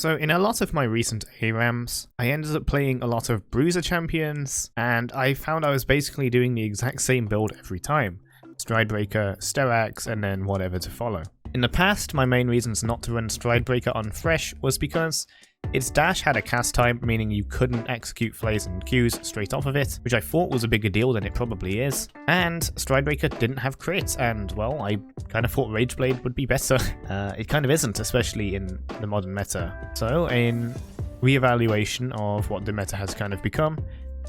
So in a lot of my recent ARAMs, I ended up playing a lot of bruiser champions, and I found I was basically doing the exact same build every time. Stridebreaker, Sterak, and then whatever to follow. In the past, my main reasons not to run Stridebreaker on Thresh was because its dash had a cast time, meaning you couldn't execute flays and Qs straight off of it, which I thought was a bigger deal than it probably is. And Stridebreaker didn't have crits, and well, I kind of thought Rageblade would be better. It kind of isn't, especially in the modern meta. So in reevaluation of what the meta has kind of become,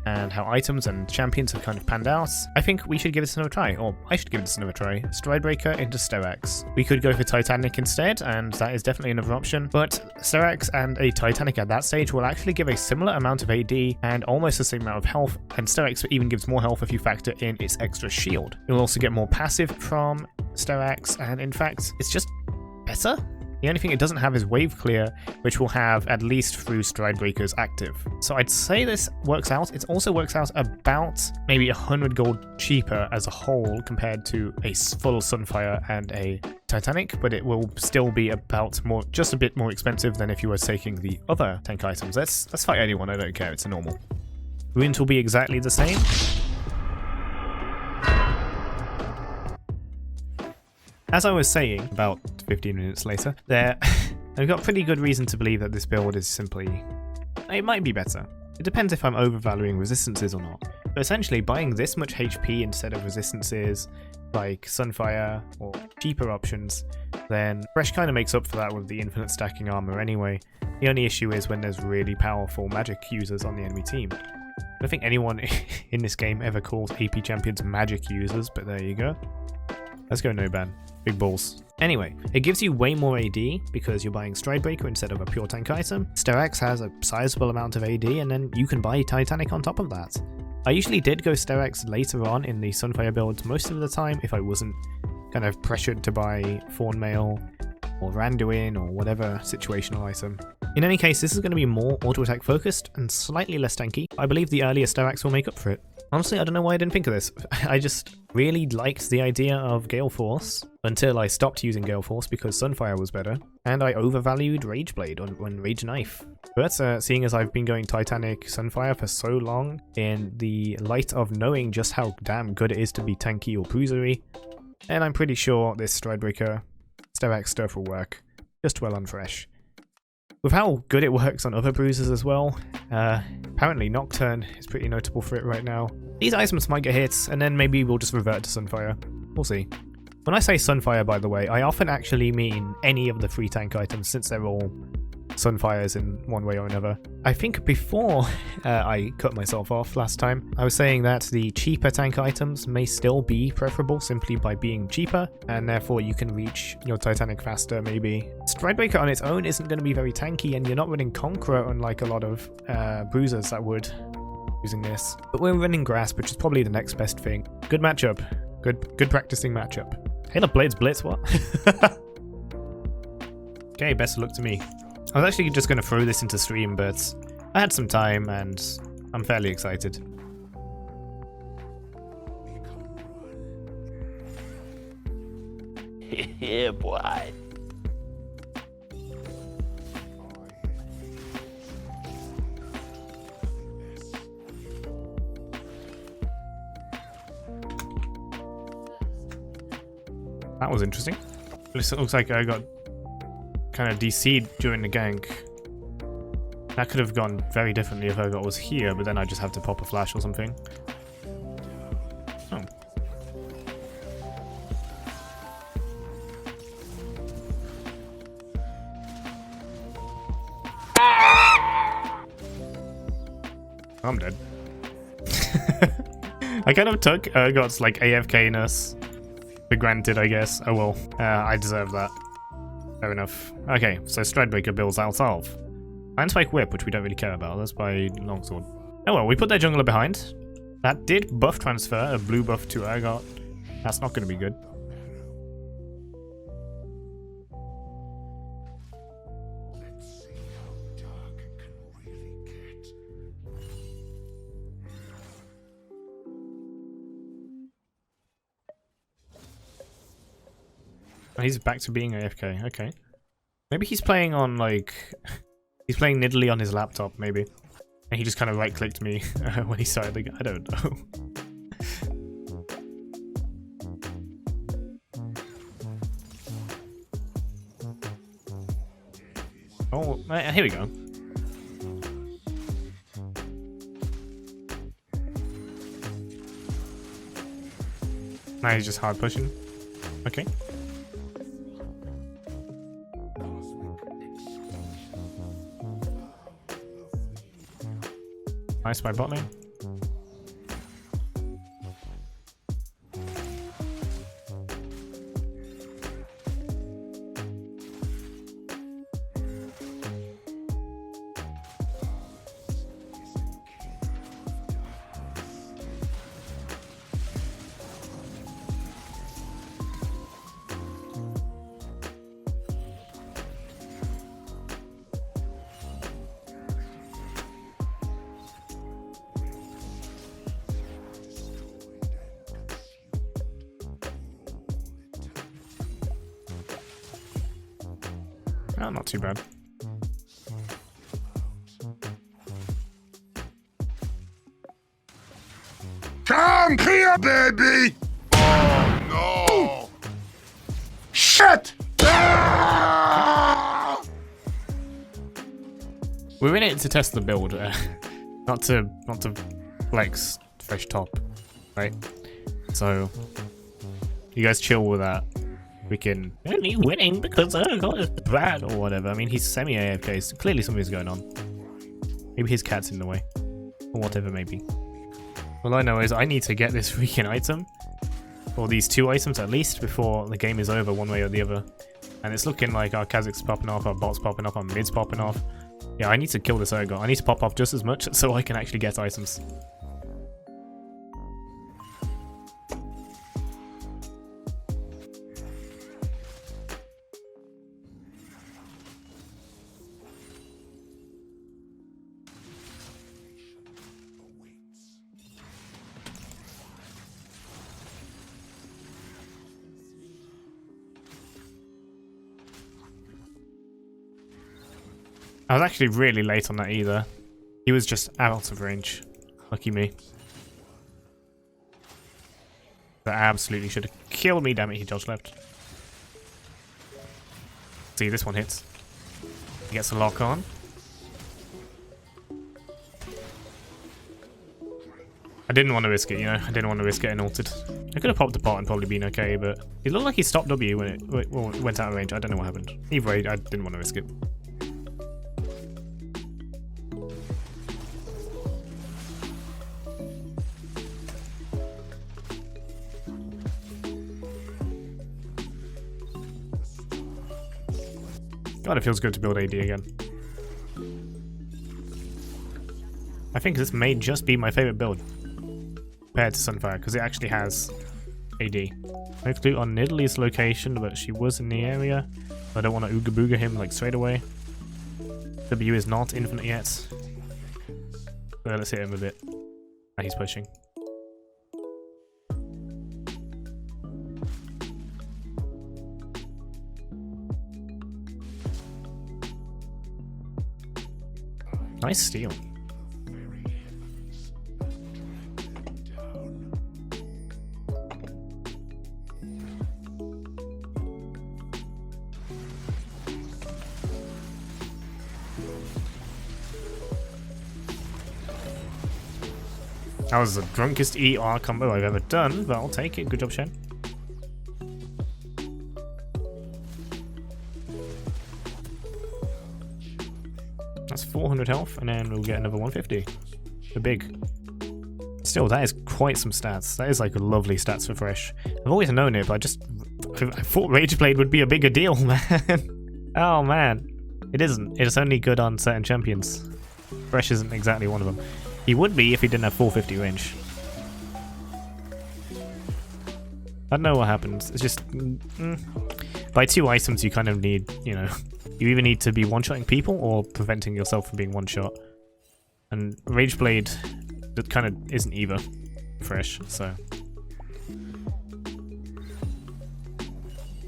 and how items and champions have kind of panned out, I think we should give this another try, or I should give this another try. Stridebreaker into Sterak. We could go for Titanic instead, and that is definitely another option, but Sterak and a Titanic at that stage will actually give a similar amount of AD and almost the same amount of health, and Sterak even gives more health if you factor in its extra shield. You'll also get more passive from Sterak, and in fact, it's just better? The only thing it doesn't have is Wave Clear, which will have at least through Stridebreaker's active. So I'd say this works out. It also works out about maybe 100 gold cheaper as a whole compared to a full Sunfire and a Titanic, but it will still be about just a bit more expensive than if you were taking the other tank items. Let's fight anyone, I don't care, it's a normal. Runes will be exactly the same. As I was saying, about 15 minutes later, I've got pretty good reason to believe that this build is simply... it might be better. It depends if I'm overvaluing resistances or not. But essentially, buying this much HP instead of resistances, like Sunfire or cheaper options, then Thresh kind of makes up for that with the infinite stacking armor anyway. The only issue is when there's really powerful magic users on the enemy team. I don't think anyone in this game ever calls AP champions magic users, but there you go. Let's go no ban. Big balls. Anyway, it gives you way more AD because you're buying Stridebreaker instead of a pure tank item. Sterak has a sizable amount of AD, and then you can buy Titanic on top of that. I usually did go Sterak later on in the Sunfire builds most of the time if I wasn't kind of pressured to buy Thornmail or Randuin or whatever situational item. In any case, this is going to be more auto-attack focused and slightly less tanky. I believe the earlier Steraks will make up for it. Honestly, I don't know why I didn't think of this. I just really liked the idea of Galeforce until I stopped using Galeforce because Sunfire was better, and I overvalued Rageblade on Rage Knife. But seeing as I've been going Titanic Sunfire for so long, in the light of knowing just how damn good it is to be tanky or bruisery, and I'm pretty sure this Stridebreaker Sterak stuff will work just well on Thresh. With how good it works on other bruisers as well, apparently Nocturne is pretty notable for it right now. These items might get hits, and then maybe we'll just revert to Sunfire. We'll see. When I say Sunfire, by the way, I often actually mean any of the free tank items, since they're all Sunfires in one way or another. I think before I cut myself off last time, I was saying that the cheaper tank items may still be preferable simply by being cheaper, and therefore you can reach your Titanic faster maybe. Stridebreaker on its own isn't going to be very tanky, and you're not running Conqueror unlike a lot of bruisers that would using this. But we're running Grasp, which is probably the next best thing. Good matchup. Good practicing matchup. Halo Blades Blitz, what? Okay, best of luck to me. I was actually just going to throw this into stream, but I had some time and I'm fairly excited. Yeah, boy. That was interesting. It looks like I got kind of DC'd during the gank. That could have gone very differently if I was here, but then I just have to pop a flash or something. Oh. I'm dead. I kind of took Urgot's like AFK-ness for granted, I guess. Oh well, I deserve that. Fair enough. Okay, so Stridebreaker builds out of Iron Spike Whip, which we don't really care about. That's by Longsword. Oh well, we put their jungler behind. That did buff transfer, a blue buff to Urgot. That's not going to be good. Oh, he's back to being AFK, okay. Maybe he's playing on, like, He's playing Nidalee on his laptop, maybe. And he just kind of right-clicked me when he started the game. I don't know. Oh, here we go. Now he's just hard pushing. Okay. Nice by bot lane. Oh, not too bad. Come here, baby! Oh, no! Shit! Ah! We're in it to test the build, not to flex Thresh top, right? So you guys chill with that. We can only winning because God is bad or whatever. I mean, he's semi-AFK, so clearly something's going on. Maybe his cat's in the way, or whatever, maybe. All I know is I need to get this freaking item, or these 2 items at least, before the game is over one way or the other. And it's looking like our Kha'Zix's popping off, our bot's popping off, our mid's popping off. Yeah, I need to kill this Urgot. I need to pop off just as much so I can actually get items. I was actually really late on that either. He was just out of range. Lucky me. That absolutely should have killed me. Damn it, he dodged left. See, this one hits. He gets a lock on. I didn't want to risk it, you know. I didn't want to risk getting ulted. I could have popped the pot and probably been okay, but it looked like he stopped W when it went out of range. I don't know what happened. Either way, I didn't want to risk it. God, it feels good to build AD again. I think this may just be my favorite build compared to Sunfire, because it actually has AD. No clue on Nidalee's location, but she was in the area. I don't want to ooga booga him like straight away. W is not infinite yet. So let's hit him a bit. Now he's pushing. Nice steal. That was the drunkest ER combo I've ever done, but I'll take it. Good job, Shen. That's 400 health, and then we'll get another 150. The big. Still, that is quite some stats. That is like a lovely stats for Thresh. I've always known it, but I thought Rageblade would be a bigger deal, man. Oh man, it isn't. It's only good on certain champions. Thresh isn't exactly one of them. He would be if he didn't have 450 range. I don't know what happens. It's just by 2 items you kind of need, you know, you either need to be one-shotting people or preventing yourself from being one-shot. And Rageblade, that kind of isn't either Thresh, so.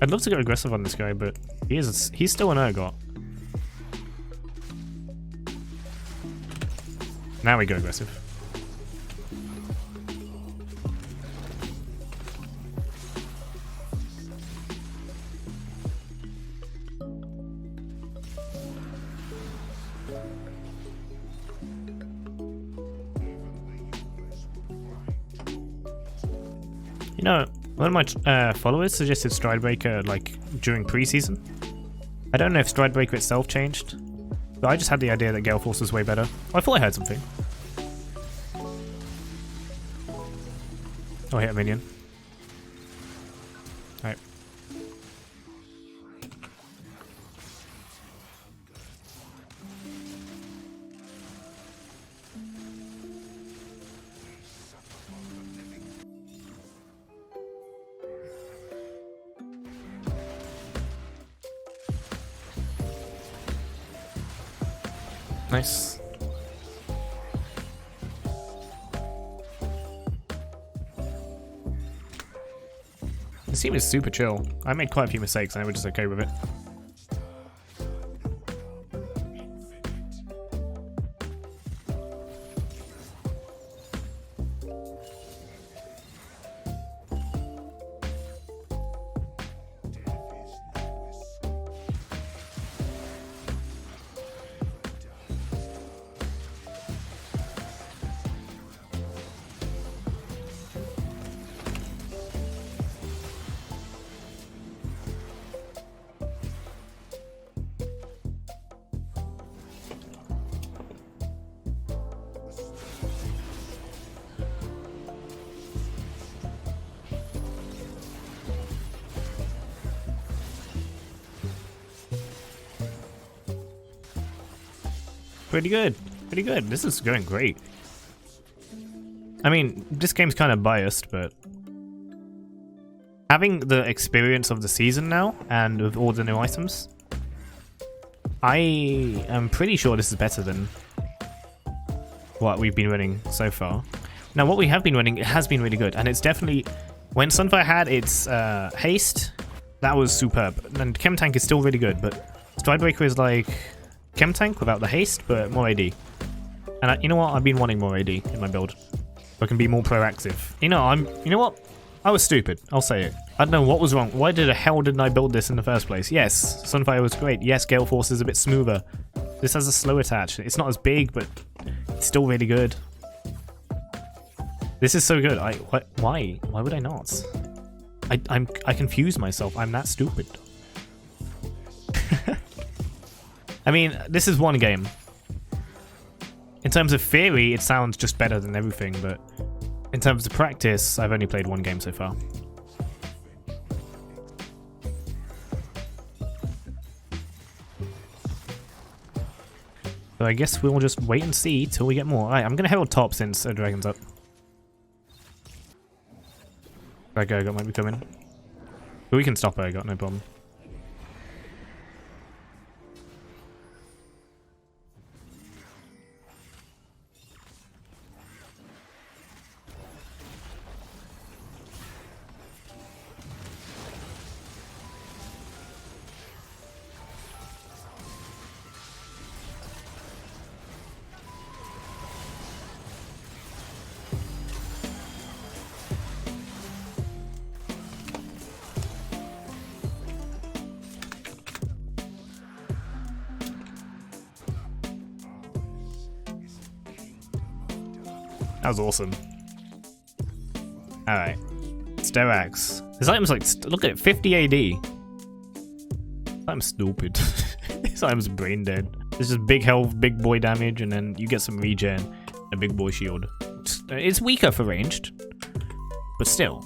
I'd love to go aggressive on this guy, but he's still an Urgot. Now we go aggressive. You know, one of my followers suggested Stridebreaker like during preseason. I don't know if Stridebreaker itself changed, but I just had the idea that Galeforce was way better. I thought I heard something. Oh, I hit a minion. Alright. Nice. This team is super chill. I made quite a few mistakes and I was just okay with it. Pretty good. Pretty good. This is going great. I mean, this game's kind of biased, but having the experience of the season now and with all the new items, I am pretty sure this is better than what we've been running so far. Now, what we have been running, it has been really good, and it's definitely... When Sunfire had its haste, that was superb. And Chem Tank is still really good, but Stridebreaker is like Chem Tank without the haste, but more AD. And you know what? I've been wanting more AD in my build. So I can be more proactive. You know what? I was stupid. I'll say it. I don't know what was wrong. Why the hell didn't I build this in the first place? Yes, Sunfire was great. Yes, Galeforce is a bit smoother. This has a slow attach. It's not as big, but it's still really good. This is so good. Why? Why would I not? I confuse myself. I'm that stupid. I mean, this is one game. In terms of theory, it sounds just better than everything, but in terms of practice, I've only played one game so far. So I guess we'll just wait and see till we get more. Alright, I'm gonna herald top since Dragon's up. That guy might be coming. But we can stop her, I got no problem. That was awesome. Alright. Sterak's. This item's like, look at it, 50 AD. I'm stupid. This item's brain dead. This is big health, big boy damage, and then you get some regen and a big boy shield. It's weaker for ranged, but still.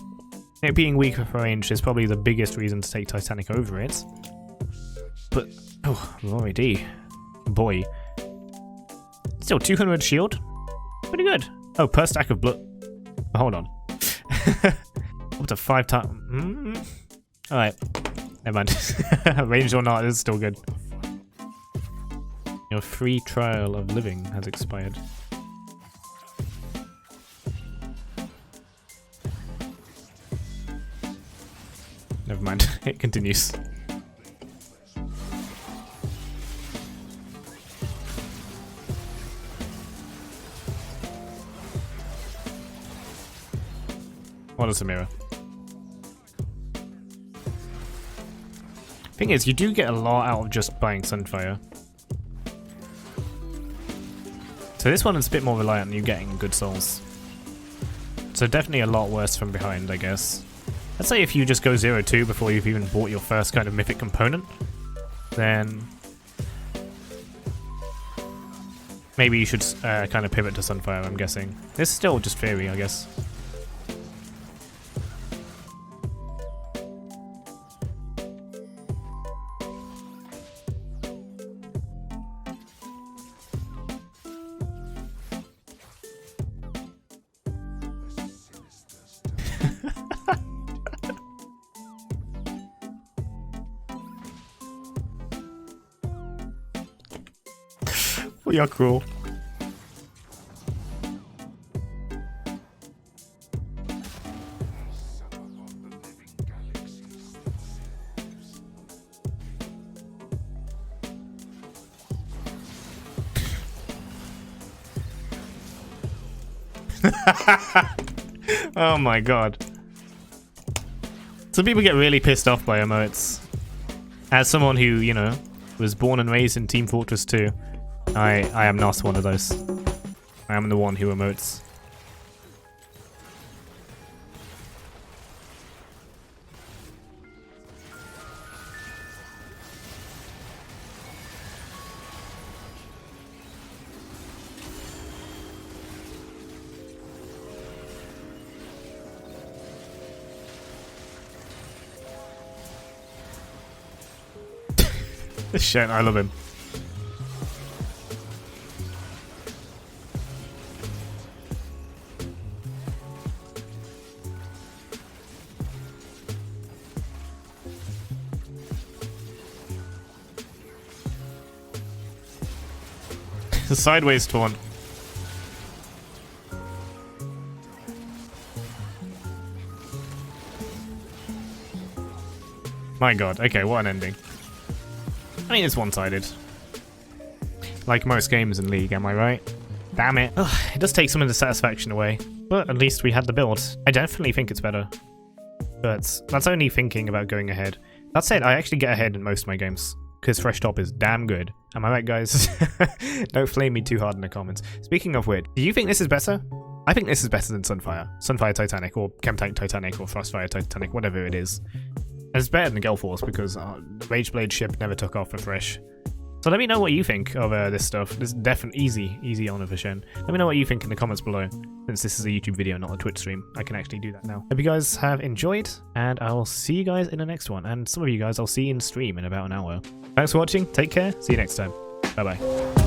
It being weaker for ranged is probably the biggest reason to take Titanic over it. But, oh, low AD. Boy. Still 200 shield. Pretty good. Oh, per stack of blood. Oh, hold on. Up to 5 times. Alright. Never mind. Ranged or not, this is still good. Your free trial of living has expired. Never mind. It continues. What is a mirror? Thing is, you do get a lot out of just buying Sunfire. So this one is a bit more reliant on you getting good souls. So definitely a lot worse from behind, I guess. I'd say if you just go 0-2 before you've even bought your first kind of mythic component, then maybe you should kind of pivot to Sunfire, I'm guessing. This is still just theory, I guess. We are cruel. Oh my god. Some people get really pissed off by emotes. As someone who, you know, was born and raised in Team Fortress 2, I am not one of those. I am the one who emotes. Shit, I love him. Sideways taunt. My god, okay, what an ending. I mean, it's one-sided. Like most games in League, am I right? Damn it. Ugh, it does take some of the satisfaction away, but at least we had the build. I definitely think it's better. But that's only thinking about going ahead. That said, I actually get ahead in most of my games, because Thresh Top is damn good. Am I right, guys? Don't flame me too hard in the comments. Speaking of which, do you think this is better? I think this is better than Sunfire. Sunfire Titanic, or Chemtank Titanic, or Frostfire Titanic, whatever it is. And it's better than Galeforce, because the Rageblade ship never took off for Thresh. So let me know what you think of this stuff. This is definitely easy honor for Shen. Let me know what you think in the comments below. Since this is a YouTube video, not a Twitch stream, I can actually do that now. Hope you guys have enjoyed, and I will see you guys in the next one. And some of you guys I'll see in stream in about an hour. Thanks for watching, take care, see you next time. Bye bye.